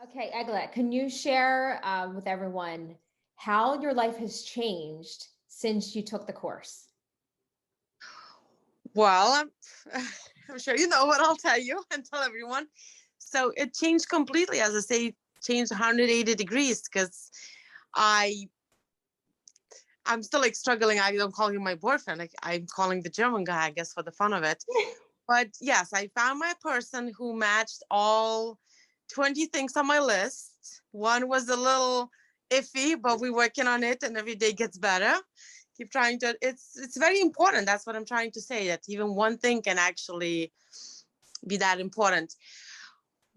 Okay, Eglet, can you share with everyone how your life has changed since you took the course? Well, I'm sure you know what I'll tell you and tell everyone. So it changed completely, as I say, changed 180 degrees because I I'm still like struggling. I don't call him my boyfriend. Like I'm calling the German guy, I guess, for the fun of it. But yes, I found my person who matched all 20 things on my list. One was a little iffy, but we're working on it and every day gets better. Keep trying to it's very important. That's what I'm trying to say, that even one thing can actually be that important.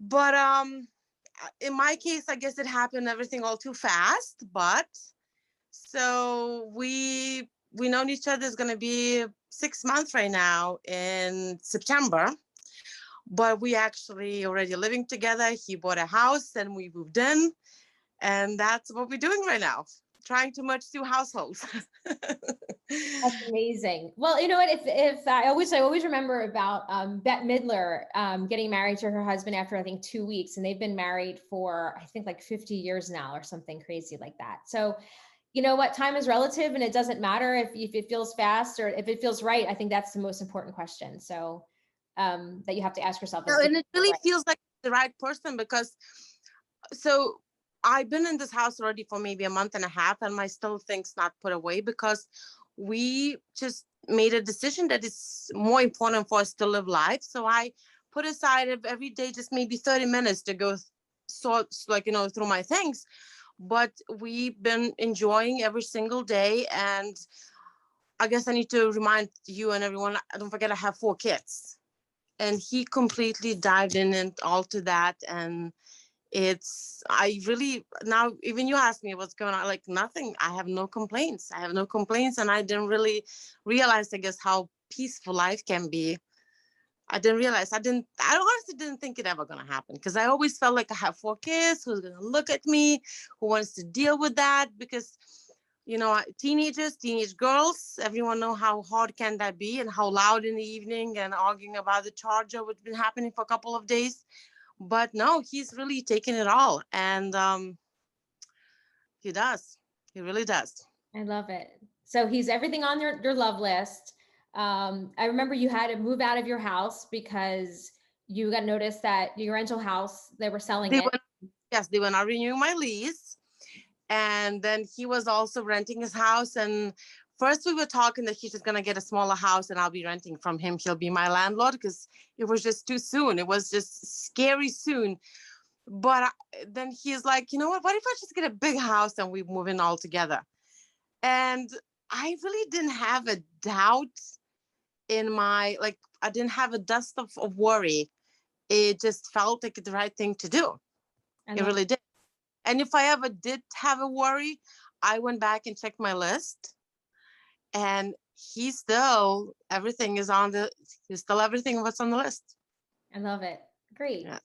But in my case, I guess it happened everything all too fast, but so we known each other is going to be 6 months right now in September, but we actually already living together. He bought a house and we moved in, and that's what we're doing right now, trying to merge two households. That's amazing. Well, you know what? If I always remember about Bette Midler getting married to her husband after I think 2 weeks, and they've been married for I think like 50 years now or something crazy like that. So, you know what? Time is relative, and it doesn't matter if it feels fast or if it feels right. I think that's the most important question. So that you have to ask yourself is, No, does and it it feel really right? feels like the right person because so I've been in this house already for maybe a month and a half, and my still things not put away because we just made a decision that it's more important for us to live life. So I put aside every day just maybe 30 minutes to go sort like through my things. But we've been enjoying every single day, and I guess I need to remind you and everyone, don't forget I have 4 kids. And he completely dived in and all to that. And I really, now even you ask me what's going on, like nothing. I have no complaints. I have no complaints. And I didn't really realize, I guess, how peaceful life can be. I didn't realize. I honestly didn't think it ever gonna happen because I always felt like I have 4 kids who's gonna look at me, who wants to deal with that because teenage girls, everyone know how hard can that be and how loud in the evening and arguing about the charger, which has been happening for a couple of days. But no, he's really taken it all, and he does. He really does. I love it. So he's everything on your love list. I remember you had to move out of your house because you got noticed that your rental house, they were selling They it. were Yes, they were not renewing my lease, and then he was also renting his house. And first we were talking that he's just gonna get a smaller house, and I'll be renting from him. He'll be my landlord because it was just too soon. It was just scary soon. But then he's like, you know what? What if I just get a big house and we move in all together? And I really didn't have a doubt in my, like, I didn't have a dust of worry. It just felt like the right thing to do. I It love really did. And if I ever did have a worry, I went back and checked my list, and he's still everything what's on the list. I love it. Great. Yeah.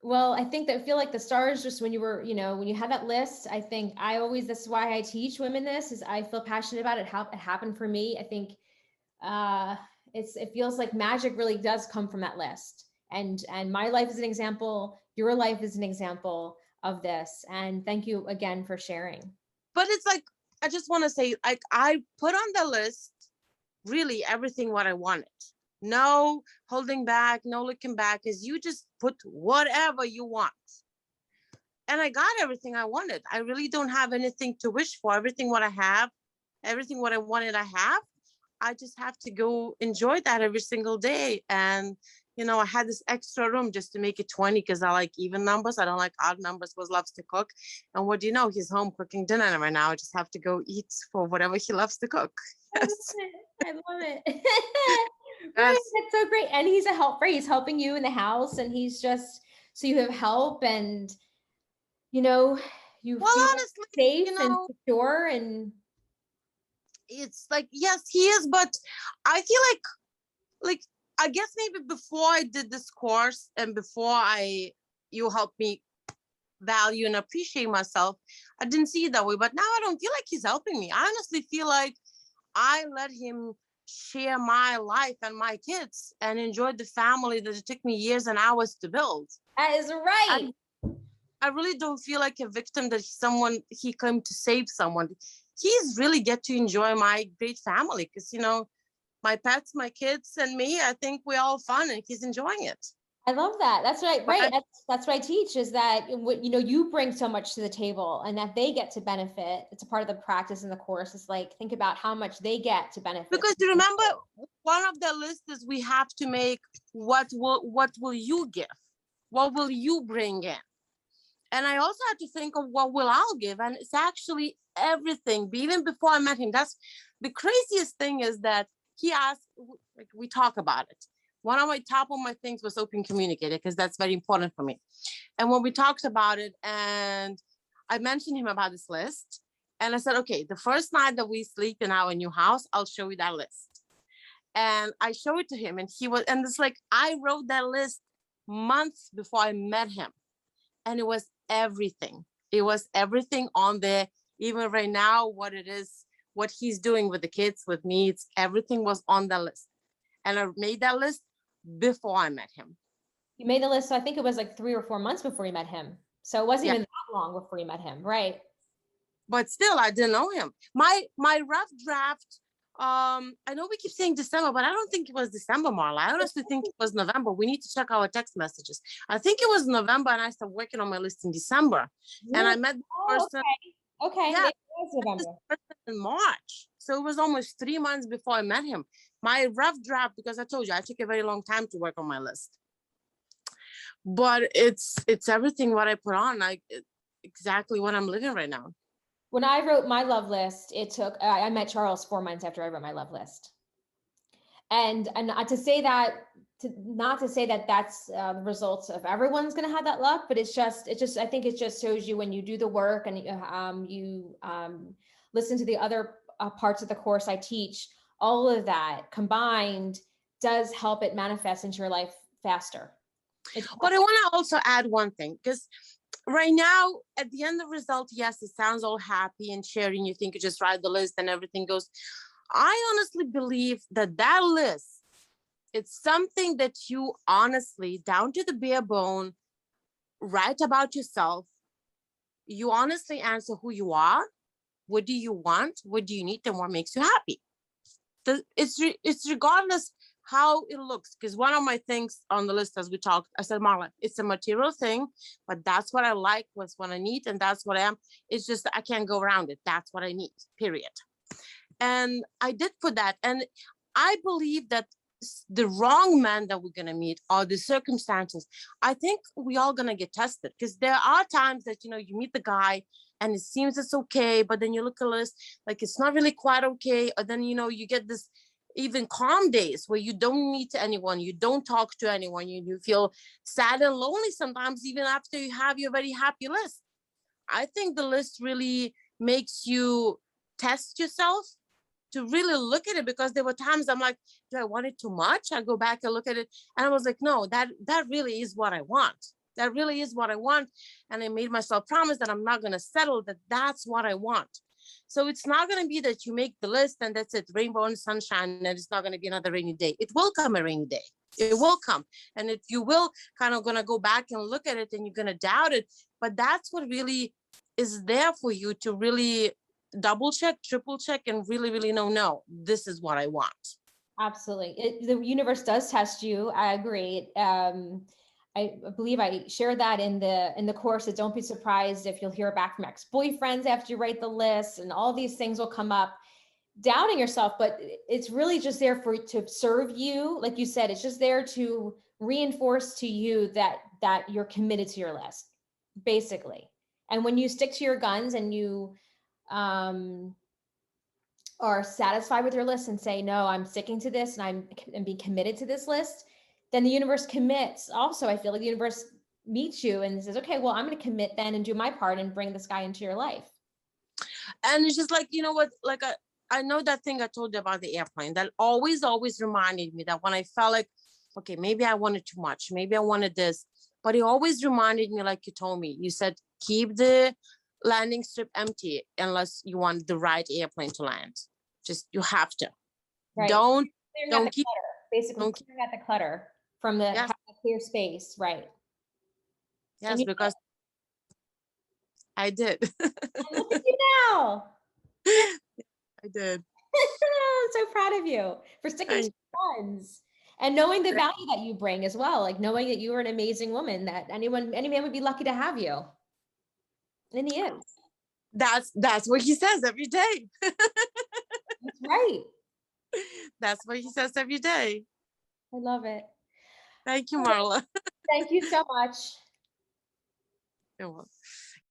Well, I think that I feel like the stars just when you were, when you had that list, I think this is why I teach women this is I feel passionate about it, how it happened for me. I think uh it feels like magic really does come from that list. And my life is an example, your life is an example of this. And thank you again for sharing. But it's like, I just want to say, like, I put on the list really everything what I wanted. No holding back, no looking back, because you just put whatever you want. And I got everything I wanted. I really don't have anything to wish for. Everything what I have, everything what I wanted, I have. I just have to go enjoy that every single day. And I had this extra room just to make it 20 because I like even numbers. I don't like odd numbers because loves to cook. And what do you know? He's home cooking dinner right now. I just have to go eat for whatever he loves to cook. I love Yes. it. I love it. Right. Yes. That's so great. And he's a helper. He's helping you in the house and he's just so you have help and you know, you Well, feel honestly, safe and secure and it's like, yes, he is, but I feel like I guess maybe before I did this course and before you helped me value and appreciate myself, I didn't see it that way. But now I don't feel like he's helping me. I honestly feel like I let him share my life and my kids and enjoy the family that it took me years and hours to build. that is I, right. I really don't feel like a victim that he came to save someone. He's really get to enjoy my great family because, my pets, my kids, and me, I think we're all fun and he's enjoying it. I love that. That's right. But Right. That's what I teach, is that what, you bring so much to the table and that they get to benefit. It's a part of the practice in the course. It's like, think about how much they get to benefit. because you remember, one of the lists is we have to make what will you give? What will you bring in? And I also had to think of what will I give? And it's actually everything. Even before I met him, that's the craziest thing, is that he asked, like, we talk about it. One of my top of my things was open communicator, because that's very important for me. And when we talked about it, and I mentioned him about this list, and I said, okay, the first night that we sleep in our new house, I'll show you that list. And I showed it to him, and it's like, I wrote that list months before I met him. And it was everything. It was everything on there. Even right now, what he's doing with the kids, with me, everything was on the list. And I made that list before I met him. You made the list, so I think it was like 3 or 4 months before you met him. So it wasn't even that long before you met him, right? But still, I didn't know him. My rough draft, I know we keep saying December, but I don't think it was December, Marla. I honestly think it was November. We need to check our text messages. I think it was November, and I started working on my list in December. Really? And I met the person. Okay. Yeah, it was November. In March. So it was almost 3 months before I met him. My rough draft, because I told you, I took a very long time to work on my list. But it's everything what I put on, exactly what I'm living right now. When I wrote my love list, I met Charles 4 months after I wrote my love list. And not to say that that's the results of everyone's going to have that luck, but it's just, I think it just shows you, when you do the work and you listen to the other parts of the course I teach, all of that combined does help it manifest into your life faster. But I want to also add one thing, because right now, at the end of the result, yes, it sounds all happy and sharing. You think you just write the list and everything goes. I honestly believe that list, it's something that you honestly, down to the bare bone, write about yourself. You honestly answer who you are. What do you want? What do you need? And what makes you happy? It's regardless how it looks. Because one of my things on the list, as we talked, I said, Marla, it's a material thing, but that's what I like, what's what I need, and that's what I am. It's just, I can't go around it. That's what I need, period. And I did put that. And I believe that the wrong man that we're going to meet, or the circumstances, I think we all going to get tested, because there are times that, you meet the guy and it seems it's okay, but then you look at the list, like it's not really quite okay. Or then, you get this even calm days where you don't meet anyone, you don't talk to anyone, you feel sad and lonely sometimes, even after you have your very happy list. I think the list really makes you test yourself, to really look at it, because there were times I'm like, do I want it too much? I go back and look at it, and I was like, no, that really is what I want. That really is what I want. And I made myself promise that I'm not going to settle, that's what I want. So it's not going to be that you make the list and that's it, rainbow and sunshine, and it's not going to be another rainy day. It will come a rainy day. It will come. And you will kind of going to go back and look at it, and you're going to doubt it. But that's what really is there for you to really double check, triple check, and really, really know, no, this is what I want. Absolutely. The universe does test you. I agree. I believe I shared that in the course, that don't be surprised if you'll hear back from ex-boyfriends after you write the list, and all these things will come up, doubting yourself, but it's really just there to serve you. Like you said, it's just there to reinforce to you that you're committed to your list, basically. And when you stick to your guns and you are satisfied with your list and say, no, I'm sticking to this, and I'm being committed to this list, then the universe commits. Also, I feel like the universe meets you and says, okay, well, I'm going to commit then and do my part and bring this guy into your life. And it's just like, what, like I know that thing I told you about the airplane, that always reminded me that when I felt like, okay, maybe I wanted too much, maybe I wanted this, but it always reminded me, like you told me, you said, keep the landing strip empty unless you want the right airplane to land. Just, you have to. Right. Don't keep clutter, basically clearing out the clutter from the clear space, right? Yes, because I did. And look at you now. I did. I'm so proud of you for sticking to I, your guns and knowing the value that you bring as well. Like knowing that you are an amazing woman, that any man would be lucky to have you. And he is. that's what he says every day. That's right. That's what he says every day. I love it. Thank you, Marla. Thank you so much. You're welcome.